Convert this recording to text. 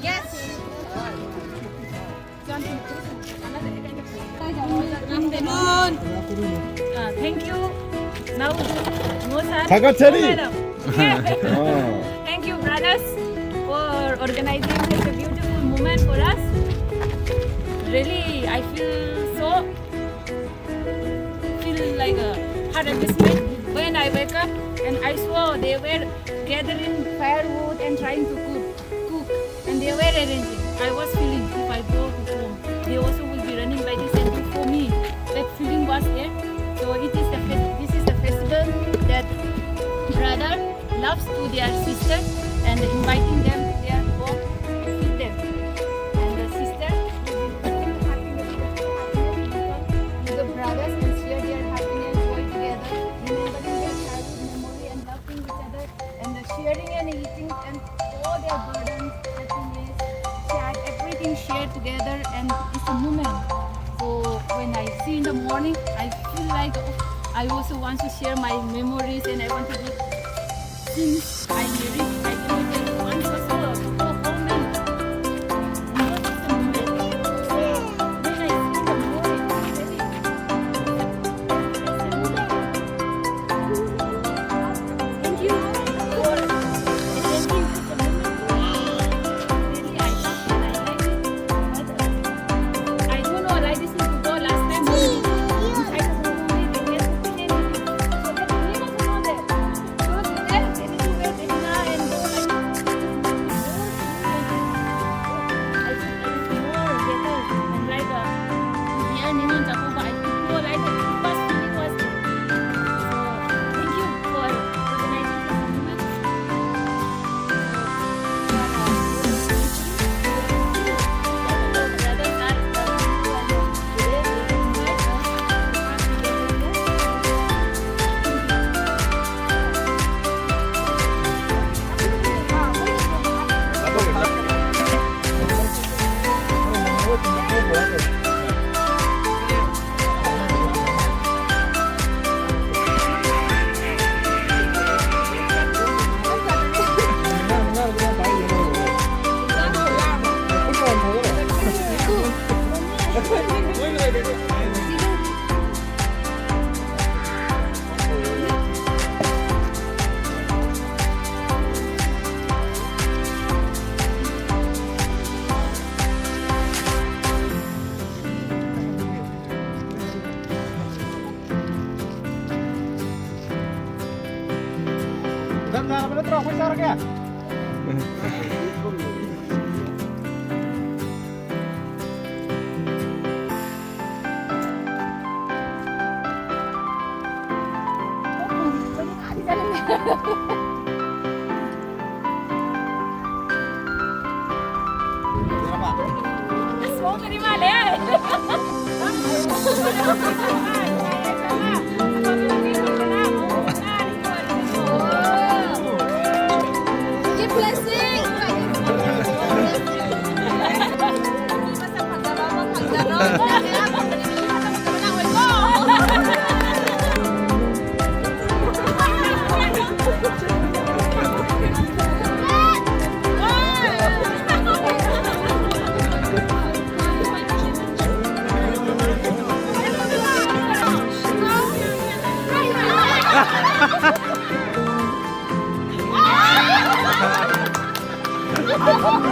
Yes. Thank you. Now, Takachari. Thank you, brothers, for organizing such a beautiful moment for us. Really, I feel like a heart amazement when I wake up and I saw they were gathering firewood and trying to cook, and they were arranging. I was feeling if I go home, they also will be running by this, and for me, that feeling was there. So this is the festival that brother loves to their sister and inviting them to their home to feed them. And the sister will be happiness with the brothers and share their happiness, joy together, remembering their childhood memory and loving each other, and the sharing and eating and all their burdens, happiness, sad, everything shared together, and it's a moment. So when I see in the morning, I feel like I also want to share my memories, and I want to do things I didn't want to go home and notice the moment. So when I see the morning, thank you for attending this moment. Really, I love it. I like it. But I don't know, I like this to go last time. I don't know only they get to feel anything. So that we don't know that. So there, they do wear Tehina and go like I think it is more better and like here Ningol Chakouba, I think more like the first feeling was there. So thank you for organizing this moment. Semua terima deh. Give blessing. Fast.